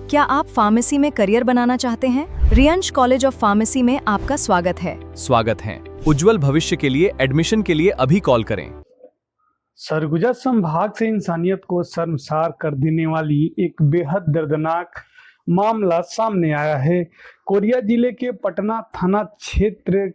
क्या आप फार्मेसी में करियर बनाना चाहते हैं? रियंश कॉलेज ऑफ फार्मेसी में आपका स्वागत है। उज्जवल भविष्य के लिए एडमिशन के लिए अभी कॉल करें। सरगुजा संभाग से इंसानियत को शर्मसार कर देने वाली एक बेहद दर्दनाक मामला सामने आया है। कोरिया जिले के पटना थाना क्षेत्र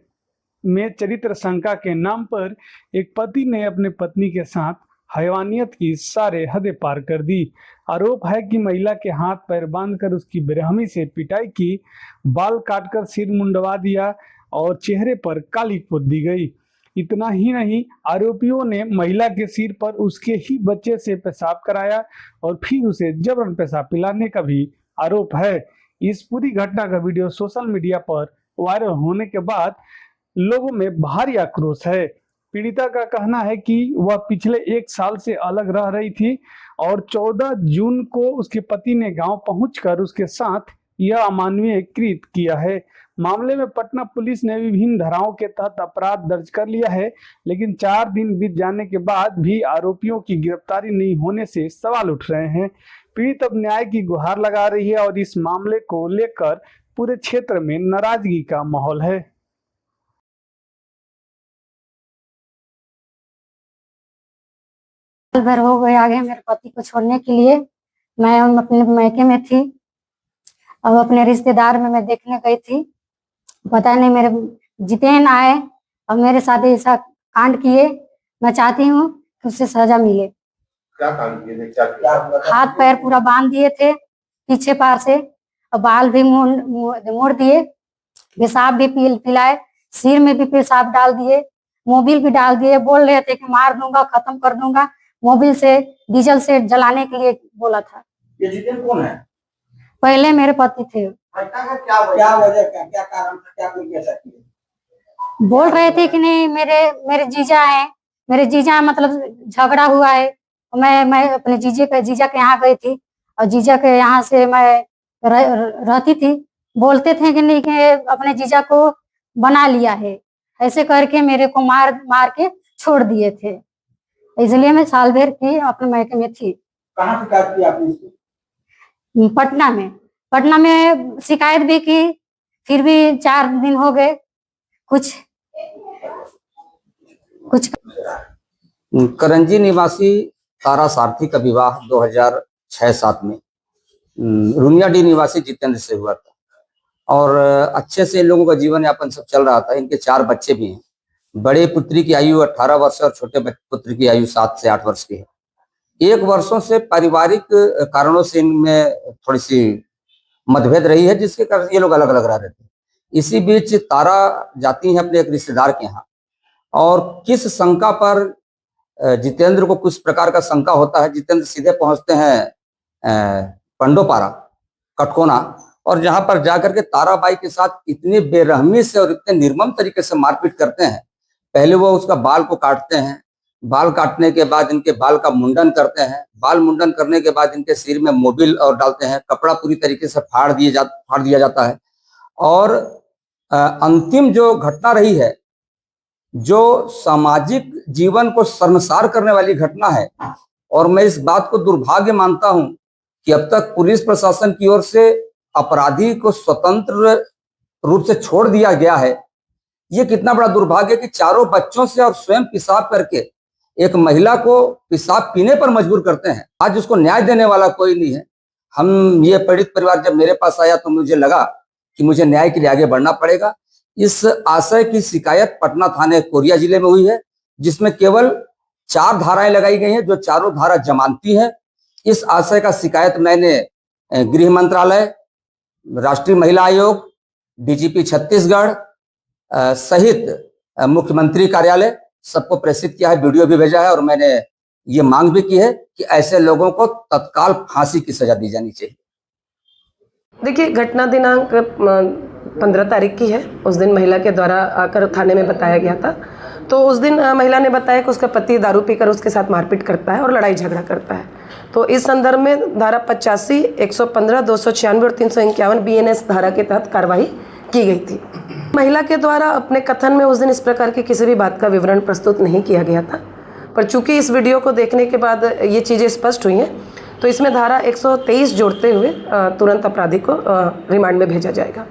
में चरित्र शंका के नाम पर एक पति ने अपने पत्नी के साथ हैवानियत की सारे हदें पार कर दी। आरोप है कि महिला के हाथ पैर बांधकर उसकी बेरहमी से पिटाई की, बाल काटकर सिर मुंडवा दिया और चेहरे पर काली पोत दी गई। इतना ही नहीं, आरोपियों ने महिला के सिर पर उसके ही बच्चे से पेशाब कराया और फिर उसे जबरन पेशाब पिलाने का भी आरोप है। इस पूरी घटना का वीडियो सोशल मीडिया पर वायरल होने के बाद लोगों में भारी आक्रोश है। पीड़िता का कहना है कि वह पिछले 1 साल से अलग रह रही थी और 14 जून को उसके पति ने गांव पहुंचकर उसके साथ यह अमानवीय कृत्य किया है। मामले में पटना पुलिस ने विभिन्न धाराओं के तहत अपराध दर्ज कर लिया है, लेकिन 4 दिन बीत जाने के बाद भी आरोपियों की गिरफ्तारी नहीं होने से सवाल उठ रहे हैं। पीड़ित अब न्याय की गुहार लगा रही है और इस मामले को लेकर पूरे क्षेत्र में नाराजगी का माहौल है। साल भर हो गए आगे मेरे पति को छोड़ने के लिए। मैं अपने मायके में थी, अब अपने रिश्तेदार में मैं देखने गई थी। पता नहीं मेरे जितेन आए और मेरे साथ ऐसा कांड किए। मैं चाहती हूँ कि उससे सजा मिले। क्या कांड किए थे? क्या हाथ पैर पूरा बांध दिए थे पीछे पार से, और बाल भी मोड़ दिए, पेशाब भी पिलाए, सिर में भी पेशाब डाल दिए, मोबिल भी डाल दिए। बोल रहे थे कि मार दूंगा, खत्म कर दूंगा, मोबिल से डीजल से जलाने के लिए बोला था। ये जितेन कौन है? पहले मेरे पति थे। क्या वजह, क्या कारण था, क्या कोई कह सकती है? बोल रहे थे कि नहीं मेरे जीजा है, मतलब झगड़ा हुआ है। मैं अपने जीजा के यहाँ गई थी और जीजा के यहाँ से मैं रहती थी। बोलते थे कि नहीं कि अपने जीजा को बना लिया है, ऐसे करके मेरे को मार के छोड़ दिए थे। इसलिए मैं साल भर की अपने मायके में थी। कहाँ शिकायत की आपने? पटना में शिकायत भी की, फिर भी 4 दिन हो गए। कुछ करंजी निवासी तारा सारथी का विवाह 2006-07 में रुनियाडीह निवासी जितेंद्र से हुआ था और अच्छे से इन लोगों का जीवन यापन सब चल रहा था। इनके 4 बच्चे भी हैं। बड़े पुत्री की आयु 18 वर्ष और छोटे पुत्र की आयु 7 से 8 वर्ष की है। 1 वर्षों से पारिवारिक कारणों से इनमें थोड़ी सी मतभेद रही है, जिसके कारण ये लोग अलग अलग रह रहे थे। इसी बीच तारा जाती है अपने एक रिश्तेदार के यहाँ और किस शंका पर जितेंद्र को कुछ प्रकार का शंका होता है। जितेंद्र सीधे पहुंचते हैं पंडोपारा कटकोना, और जहां पर जाकर के ताराबाई के साथ इतनी बेरहमी से और इतने निर्मम तरीके से मारपीट करते हैं। पहले वो उसका बाल को काटते हैं, बाल काटने के बाद इनके बाल का मुंडन करते हैं, बाल मुंडन करने के बाद इनके सिर में मोबिल और डालते हैं, कपड़ा पूरी तरीके से फाड़ दिया जाता है। और अंतिम जो घटना रही है, जो सामाजिक जीवन को शर्मसार करने वाली घटना है, और मैं इस बात को दुर्भाग्य मानता हूं कि अब तक पुलिस प्रशासन की ओर से अपराधी को स्वतंत्र रूप से छोड़ दिया गया है। ये कितना बड़ा दुर्भाग्य कि 4 बच्चों से और स्वयं पेशाब करके एक महिला को पेशाब पीने पर मजबूर करते हैं। आज उसको न्याय देने वाला कोई नहीं है। ये पीड़ित परिवार जब मेरे पास आया तो मुझे लगा कि मुझे न्याय के लिए आगे बढ़ना पड़ेगा। इस आशय की शिकायत पटना थाने कोरिया जिले में हुई है, जिसमें केवल 4 धाराएं लगाई गई हैं, जो चारों धारा जमानती हैं। इस आशय का शिकायत मैंने गृह मंत्रालय, राष्ट्रीय महिला आयोग, डीजीपी छत्तीसगढ़ सहित मुख्यमंत्री कार्यालय सबको प्रेषित किया है, वीडियो भी भेजा है, और मैंने ये मांग भी की है कि ऐसे लोगों को तत्काल फांसी की सजा दी जानी चाहिए। देखिए, घटना दिनांक 15 तारीख की है। उस दिन महिला के द्वारा आकर थाने में बताया गया था। तो उस दिन महिला ने बताया कि उसका पति दारू पीकर उसके साथ मारपीट करता है और लड़ाई झगड़ा करता है। तो इस संदर्भ में धारा 85, 115, 296 और 351 BNS धारा के तहत कार्रवाई की गई थी। महिला के द्वारा अपने कथन में उस दिन इस प्रकार की किसी भी बात का विवरण प्रस्तुत नहीं किया गया था, पर चूंकि इस वीडियो को देखने के बाद ये चीज़ें स्पष्ट हुई हैं, तो इसमें धारा 123 जोड़ते हुए तुरंत अपराधी को रिमांड में भेजा जाएगा।